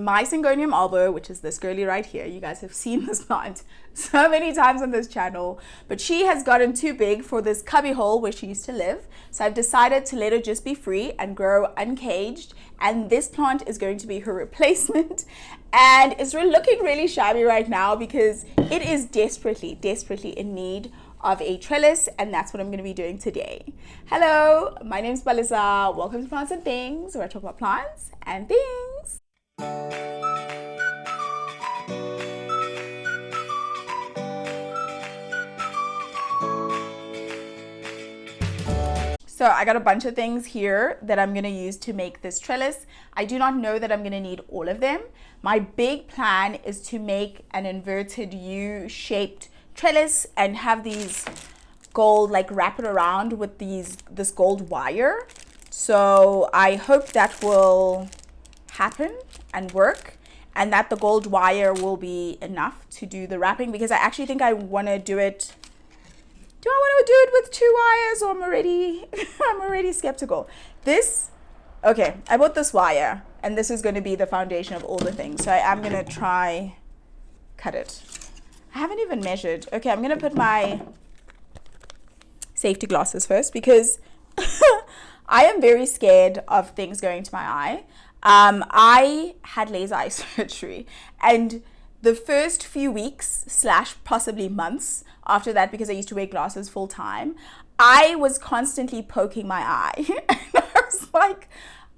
My Syngonium albo, which is this girly right here. You guys have seen this plant so many times on this channel, but she has gotten too big for this cubby hole where she used to live. So I've decided to let her just be free and grow uncaged. And this plant is going to be her replacement. And it's looking really shabby right now because it is desperately in need of a trellis, and that's what I'm going to be doing today. Hello, my name is Balisa. Welcome to Plants and Things, where I talk about plants and things. So I got a bunch of things here that I'm going to use to make this trellis. I do not know that I'm going to need all of them. My big plan is to make an inverted U-shaped trellis and have these gold, like wrap it around with this gold wire. So I hope that will happen and work, and that the gold wire will be enough to do the wrapping, because I actually think I want to do it. Do I want to do it with 2 wires, or I'm already skeptical. Okay, I bought this wire, and this is going to be the foundation of all the things. So I am going to try cut it. I haven't even measured. Okay, I'm going to put my safety glasses first, because I am very scared of things going to my eye. I had laser eye surgery, and the first few weeks / possibly months after that, because I used to wear glasses full time, I was constantly poking my eye. And I was like,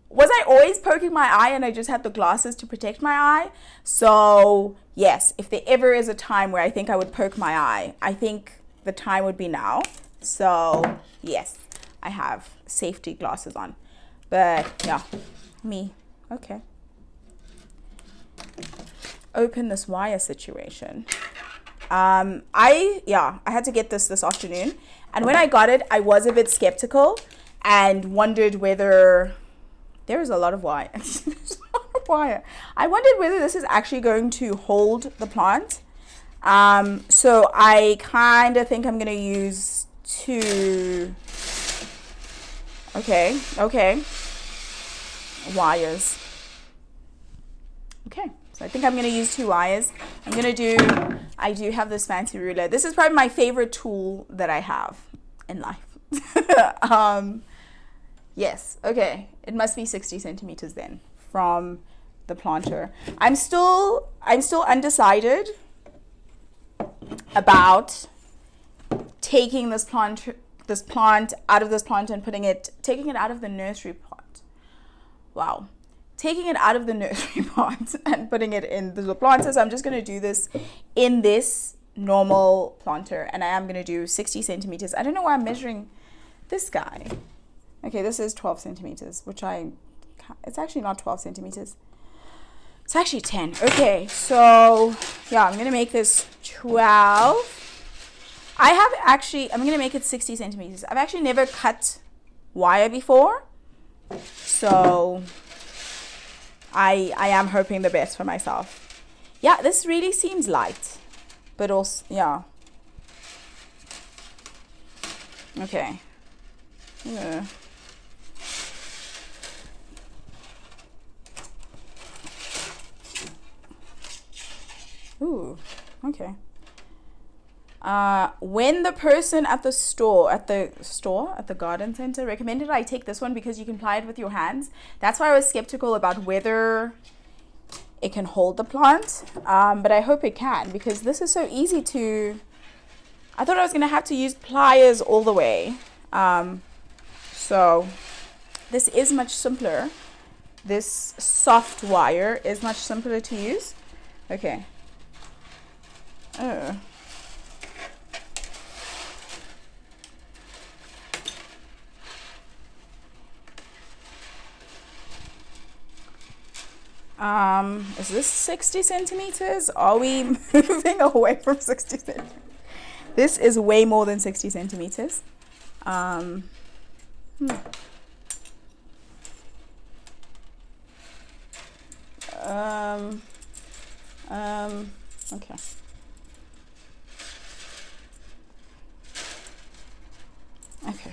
was I always poking my eye and I just had the glasses to protect my eye? So yes, if there ever is a time where I think I would poke my eye, I think the time would be now. So yes, I have safety glasses on. But yeah, okay. Open this wire situation. I had to get this afternoon, and when I got it, I was a bit skeptical and wondered whether there's a lot of wire. There's a lot of wire. I wondered whether this is actually going to hold the plant. So I kind of think I'm going to use 2. Okay, wires. Okay. So I think I'm going to use 2 wires. I do have this fancy ruler. This is probably my favorite tool that I have in life. Yes, okay. It must be 60 centimeters then from the planter. I'm still undecided about taking this plant out of this plant and taking it out of the nursery pot. Wow. Taking it out of the nursery pot and putting it in the planter. So I'm just going to do this in this normal planter, and I am going to do 60 centimeters. I don't know why I'm measuring this guy. Okay, this is 12 centimeters, it's actually not 12 centimeters. It's actually 10. Okay, so yeah, I'm going to make this 12. I'm going to make it 60 centimeters. I've actually never cut wire before, so I am hoping the best for myself. Yeah, this really seems light, but also, yeah. Okay. Yeah. Ooh, okay. When the person at the garden center recommended I take this one because you can ply it with your hands, that's why I was skeptical about whether it can hold the plant, but I hope it can, because this is so easy to. I thought I was going to have to use pliers all the way, so this is much simpler. This soft wire is much simpler to use. Okay. Is this 60 centimeters? Are we moving away from 60 centimeters? This is way more than 60 centimeters. Okay. Okay.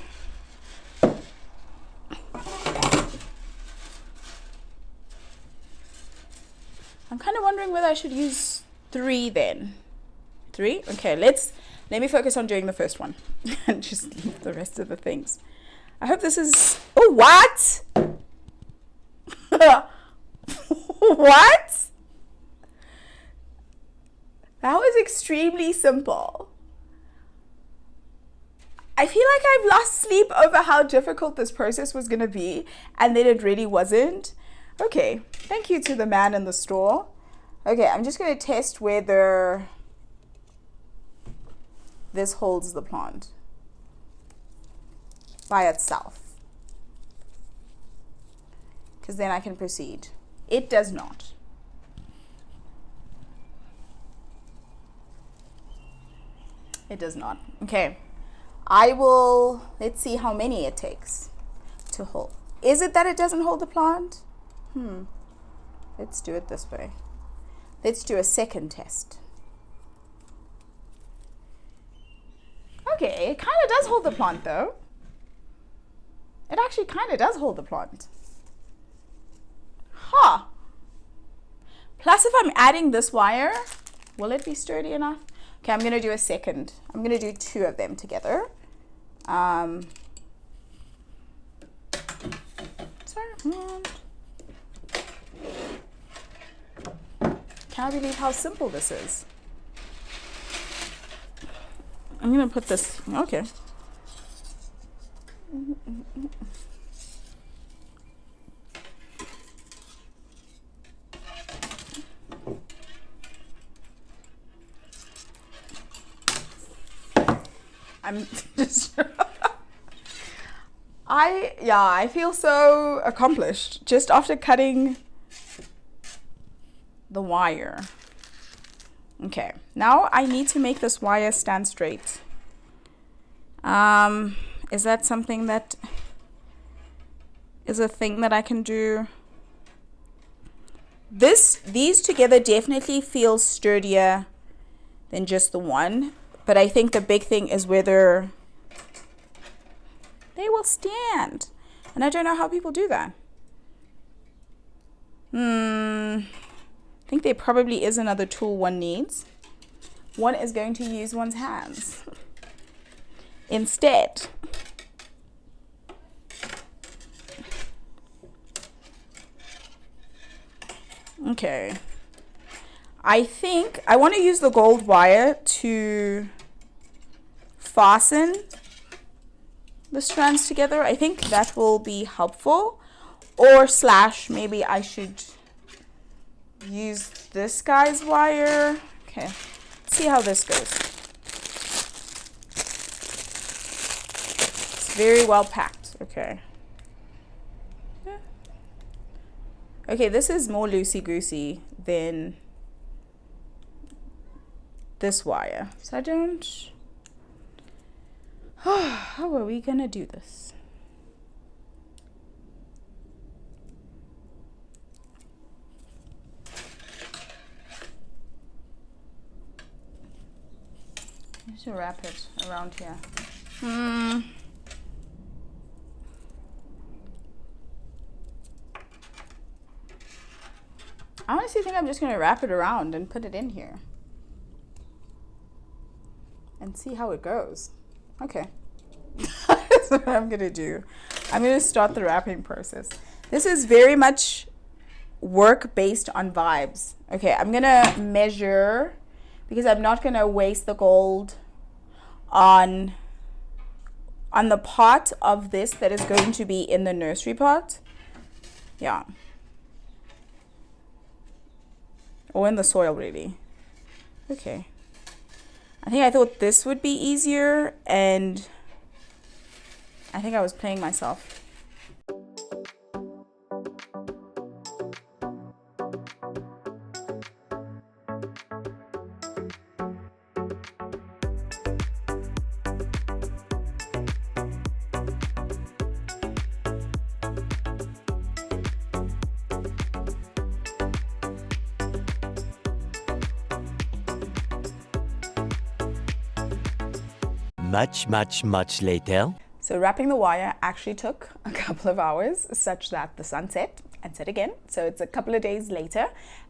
I'm kind of wondering whether I should use 3 then. 3? Okay, let me focus on doing the first one and just leave the rest of the things. I hope this is, oh, what? What? That was extremely simple. I feel like I've lost sleep over how difficult this process was going to be, and then it really wasn't. Okay, thank you to the man in the store. Okay, I'm just going to test whether this holds the plant by itself, because then I can proceed. It does not. It does not. Okay, let's see how many it takes to hold. Is it that it doesn't hold the plant? Let's do it this way. Let's do a second test. Okay, it kind of does hold the plant though. It actually kind of does hold the plant. Huh. Plus, if I'm adding this wire, will it be sturdy enough? Okay, I'm going to do a second. I'm going to do 2 of them together. Sorry. Can't believe how simple this is. I'm going to put this, okay. I'm just I feel so accomplished just after cutting the wire. Okay, now I need to make this wire stand straight. Is that something that is a thing that I can do? These together definitely feel sturdier than just the one. But I think the big thing is whether they will stand. And I don't know how people do that. I think there probably is another tool one needs. One is going to use one's hands instead. Okay. I think I want to use the gold wire to fasten the strands together. I think that will be helpful. Or / maybe I should use this guy's wire. Okay, let's see how this goes. It's very well packed. Okay. Yeah. Okay, this is more loosey-goosey than this wire. So I don't... How are we gonna do this? I need to wrap it around here. I honestly think I'm just gonna wrap it around and put it in here and see how it goes. Okay. That's what I'm gonna do. I'm gonna start the wrapping process. This is very much work based on vibes. Okay, I'm gonna measure because I'm not gonna waste the gold on the part of this that is going to be in the nursery pot. Yeah. Or in the soil, really. Okay. I thought this would be easier, and I think I was playing myself. Much later. So wrapping the wire actually took a couple of hours, such that the sun set and set again. So it's a couple of days later,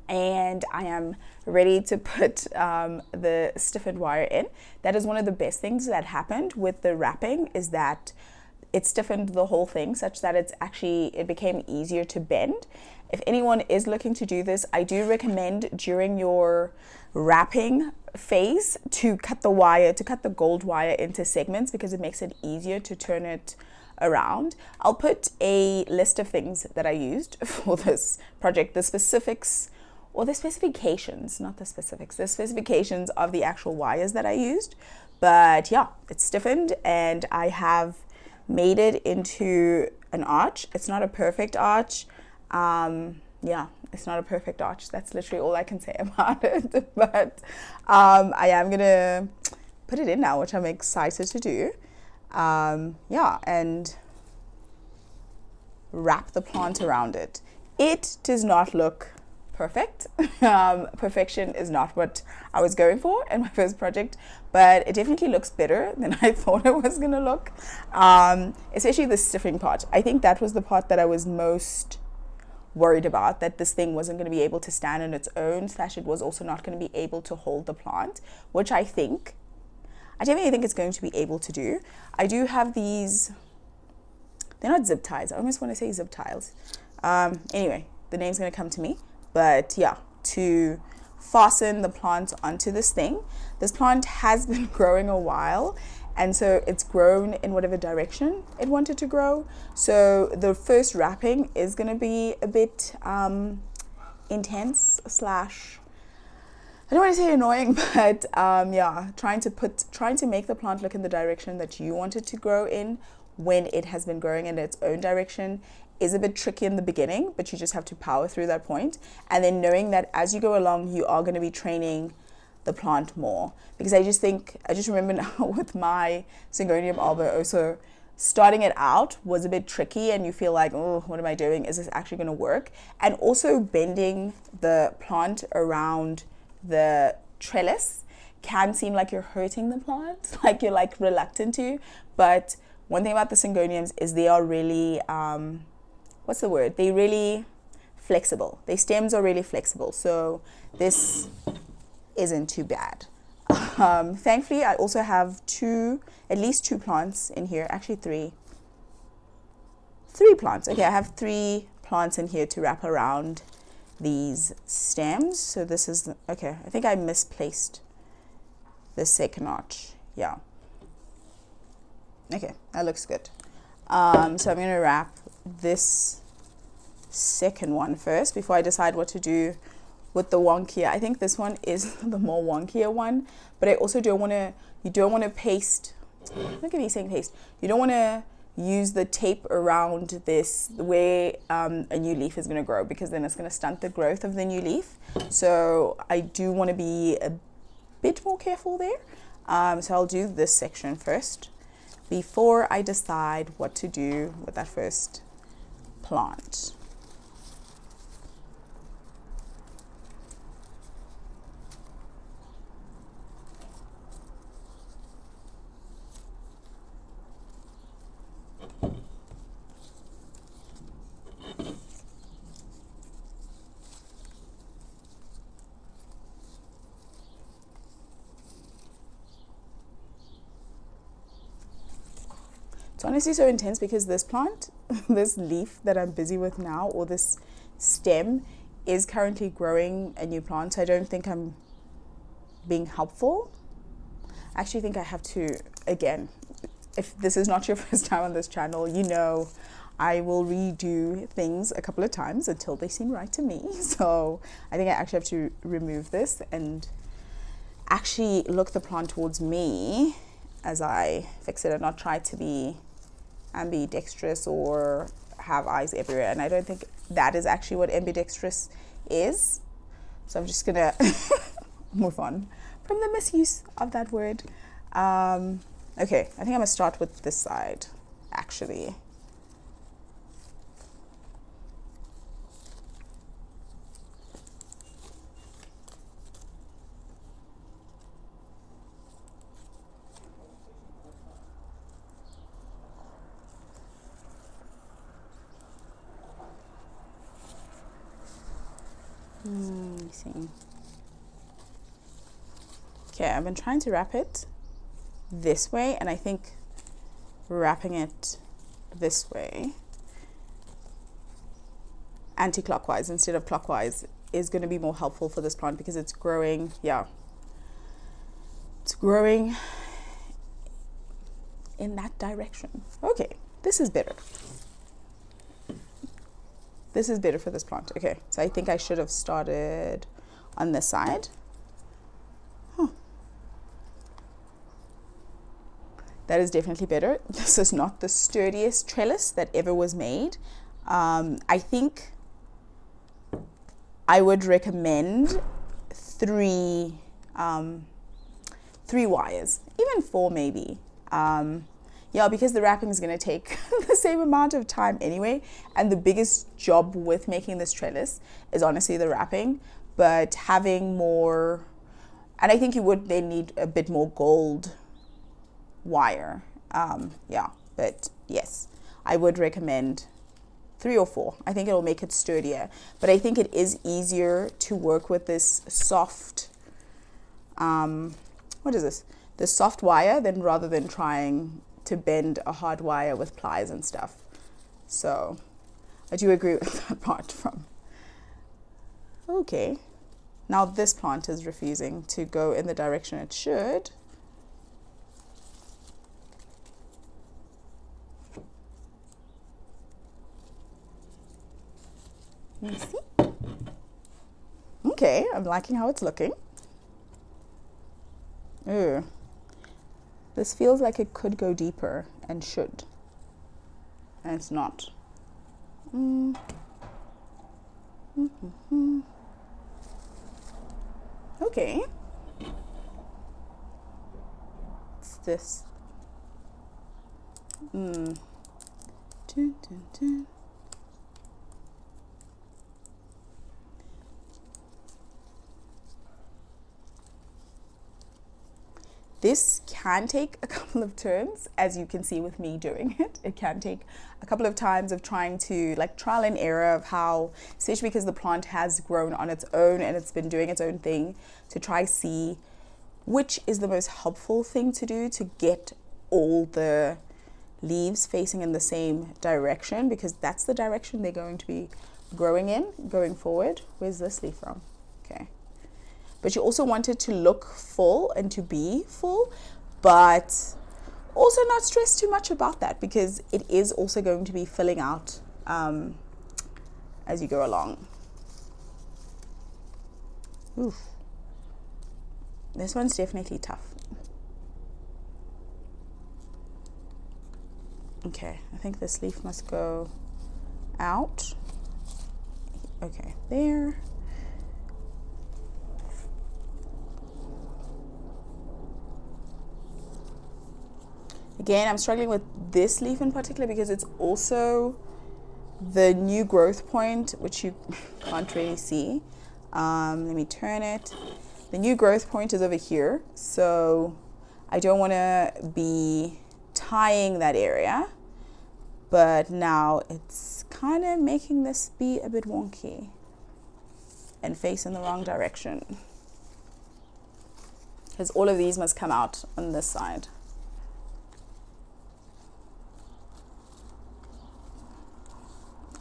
and I am ready to put the stiffened wire in. That is one of the best things that happened with the wrapping, is that it stiffened the whole thing such that it became easier to bend. If anyone is looking to do this, I do recommend during your wrapping phase to cut the gold wire into segments, because it makes it easier to turn it around. I'll put a list of things that I used for this project, the specifics, or the specifications, not the specifics, the specifications of the actual wires that I used. But yeah, it's stiffened and I have made it into an arch. It's not a perfect arch. Yeah, it's not a perfect arch. That's literally all I can say about it. But I am gonna put it in now, which I'm excited to do. Yeah, and wrap the plant around it. It does not look perfect. Perfection is not what I was going for in my first project, but it definitely looks better than I thought it was gonna look. Especially the stiffing part. I think that was the part that I was most worried about, that this thing wasn't going to be able to stand on its own, / it was also not going to be able to hold the plant, which I definitely think it's going to be able to do. I do have these, they're not zip ties, I almost want to say zip tiles. Anyway, the name's going to come to me, but yeah, to fasten the plant onto this thing. This plant has been growing a while, and so it's grown in whatever direction it wanted to grow. So the first wrapping is going to be a bit intense / I don't want to say annoying, but yeah, trying to make the plant look in the direction that you want it to grow in when it has been growing in its own direction is a bit tricky in the beginning, but you just have to power through that point. And then knowing that as you go along, you are going to be training the plant more. Because I just remember now with my Syngonium alba also, starting it out was a bit tricky and you feel like, oh, what am I doing? Is this actually going to work? And also bending the plant around the trellis can seem like you're hurting the plant, like you're like reluctant to. But one thing about the Syngoniums is they are really, what's the word? They're really flexible. Their stems are really flexible. So this isn't too bad. Thankfully, I also have at least two plants in here. Actually, three plants. Okay, I have 3 plants in here to wrap around these stems. So this is okay. I think I misplaced the second arch. Yeah. Okay, that looks good. So I'm going to wrap this second one first before I decide what to do with the wonkier. I think this one is the more wonkier one, but I also you don't want to paste. Look at me saying paste. You don't want to use the tape around this where a new leaf is going to grow, because then it's going to stunt the growth of the new leaf. So I do want to be a bit more careful there. So I'll do this section first before I decide what to do with that first plant. It's honestly so intense because this plant, this leaf that I'm busy with now, or this stem, is currently growing a new plant. So I don't think I'm being helpful. I actually think I have to, again, if this is not your first time on this channel, you know I will redo things a couple of times until they seem right to me. So I think I actually have to remove this and actually look the plant towards me as I fix it and not try to be ambidextrous or have eyes everywhere. And I don't think that is actually what ambidextrous is. So I'm just gonna move on from the misuse of that word. Okay, I think I'm gonna start with this side actually. me see. Okay, I've been trying to wrap it this way, and I think wrapping it this way, anti-clockwise instead of clockwise, is going to be more helpful for this plant because it's growing, yeah, it's growing in that direction. Okay, this is better. This is better for this plant. Okay, so I think I should have started on this side. That is definitely better. This is not the sturdiest trellis that ever was made. I think I would recommend three wires, even 4 maybe. Yeah, because the wrapping is going to take the same amount of time anyway. And the biggest job with making this trellis is honestly the wrapping. But having more, and I think you would then need a bit more gold wire. Yeah, but yes, I would recommend 3 or 4. I think it'll make it sturdier. But I think it is easier to work with this soft, what is this? This soft wire rather than trying to bend a hard wire with pliers and stuff. So I do agree with that part from. Okay, now this plant is refusing to go in the direction it should. Let me see. Okay, I'm liking how it's looking. Ooh. This feels like it could go deeper and should. And it's not. Okay. It's this. Dun, dun, dun. This can take a couple of turns, as you can see with me doing it. It can take a couple of times of trying to, like, trial and error of how, especially because the plant has grown on its own and it's been doing its own thing, to try see which is the most helpful thing to do to get all the leaves facing in the same direction, because that's the direction they're going to be growing in going forward. Where's this leaf from? Okay. But you also want it to look full and to be full, but also not stress too much about that, because it is also going to be filling out as you go along. Oof. This one's definitely tough. Okay, I think this leaf must go out. Okay, there. Again, I'm struggling with this leaf in particular because it's also the new growth point, which you can't really see. Let me turn it. The new growth point is over here, so I don't want to be tying that area, but now it's kind of making this be a bit wonky and face in the wrong direction, because all of these must come out on this side.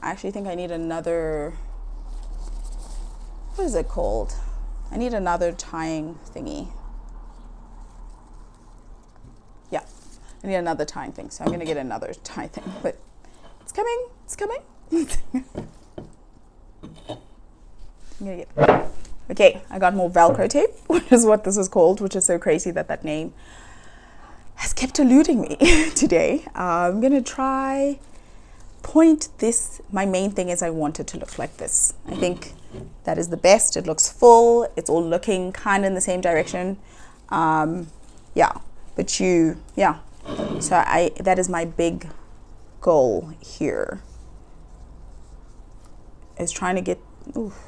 I actually think I need another, what is it called? I need another tying thingy. Yeah, I need another tying thing, so I'm gonna get another tie thing, but it's coming, it's coming. I'm gonna get, okay, I got more Velcro tape, which is what this is called, which is so crazy that that name has kept eluding me today. I'm gonna try point this. My main thing is I want it to look like this. I think that is the best. It looks full. It's all looking kind of in the same direction. Yeah, but yeah. So that is my big goal here, is trying to get, oof.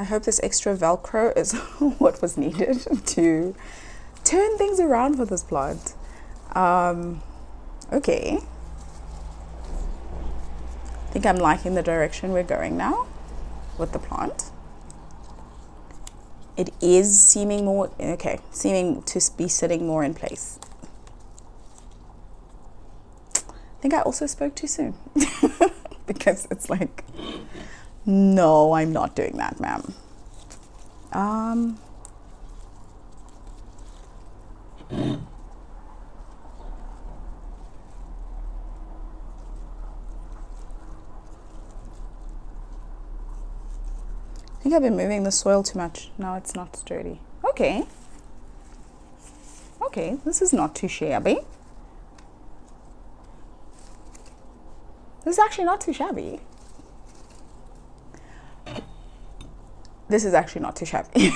I hope this extra Velcro is what was needed to turn things around for this plant. Okay. I think I'm liking the direction we're going now with the plant. It is seeming to be sitting more in place. I think I also spoke too soon because it's like, no, I'm not doing that, ma'am. I think I've been moving the soil too much. Now it's not sturdy. Okay. Okay, this is not too shabby. This is actually not too shabby. This is actually not too shabby.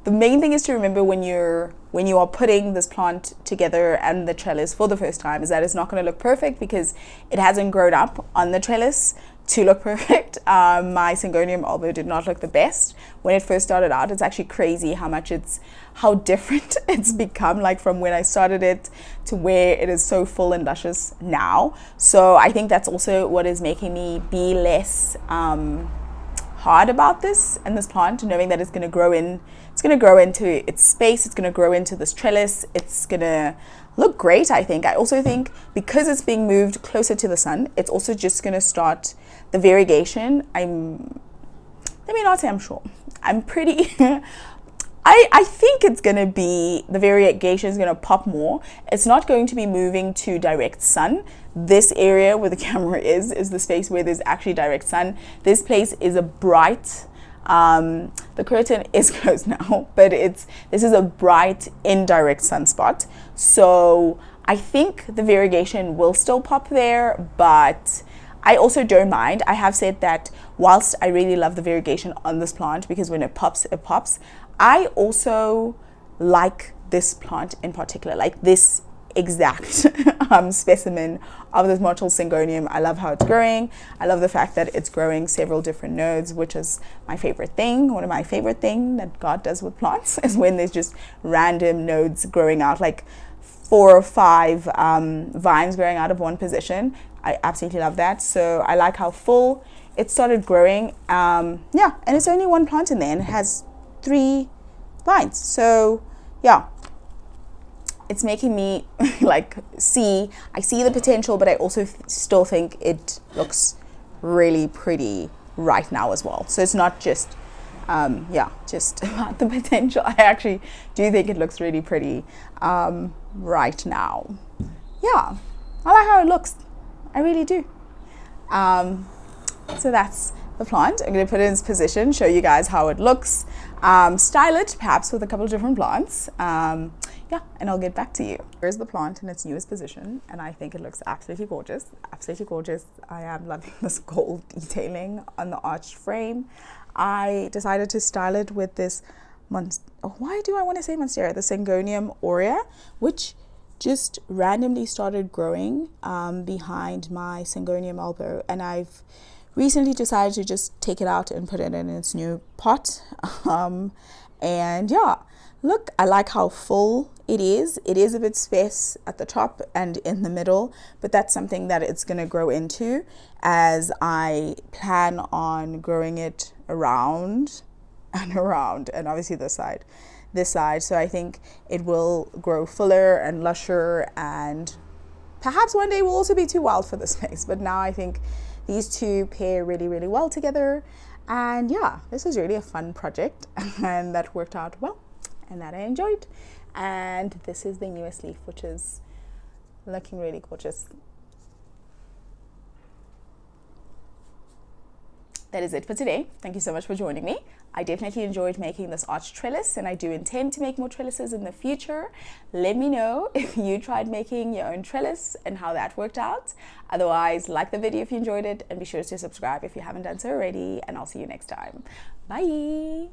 The main thing is to remember when you are putting this plant together and the trellis for the first time is that it's not going to look perfect because it hasn't grown up on the trellis to look perfect. My Syngonium elbow did not look the best when it first started out. It's actually crazy how different it's become, like from when I started it to where it is so full and luscious now. So I think that's also what is making me be less hard about this and this plant, knowing that it's going to grow into its space, it's going to grow into this trellis, it's going to look great. I also think because it's being moved closer to the sun, it's also just going to start the variegation. Let me not say I'm sure, I'm pretty I think it's going to be, the variegation is going to pop more. It's not going to be moving to direct sun. This area where the camera is the space where there's actually direct sun. This place is a bright, the curtain is closed now, but this is a bright indirect sunspot. So I think the variegation will still pop there, but I also don't mind. I have said that whilst I really love the variegation on this plant because when it pops, it pops, I also like this plant in particular, like this exact specimen of this Marshall Syngonium. I love how it's growing. I love the fact that it's growing several different nodes, which is my favorite thing. One of my favorite things that God does with plants is when there's just random nodes growing out, like 4 or 5 vines growing out of one position. I absolutely love that. So I like how full it started growing. Yeah, and it's only one plant in there and it has 3 vines. So yeah, it's making me like I see the potential, but I also still think it looks really pretty right now as well. So it's not just just about the potential. I actually do think it looks really pretty right now. Yeah, I like how it looks. I really do. So that's the plant. I'm going to put it in its position, show you guys how it looks, style it perhaps with a couple of different plants. Yeah, and I'll get back to you. Here's the plant in its newest position, and I think it looks absolutely gorgeous. Absolutely gorgeous. I am loving this gold detailing on the arched frame. I decided to style it with this why do I want to say monstera? The Syngonium aurea, which just randomly started growing behind my Syngonium elbow, and I've recently decided to just take it out and put it in its new pot. And yeah, look, I like how full it is. It is a bit sparse at the top and in the middle, but that's something that it's going to grow into as I plan on growing it around and around, and obviously this side. So I think it will grow fuller and lusher, and perhaps one day will also be too wild for this space. But now I think these two pair really, really well together. And yeah, this was really a fun project and that worked out well and that I enjoyed. And this is the newest leaf, which is looking really gorgeous. That is it for today. Thank you so much for joining me. I definitely enjoyed making this arch trellis, and I do intend to make more trellises in the future. Let me know if you tried making your own trellis and how that worked out. Otherwise, like the video if you enjoyed it, and be sure to subscribe if you haven't done so already, and I'll see you next time. Bye.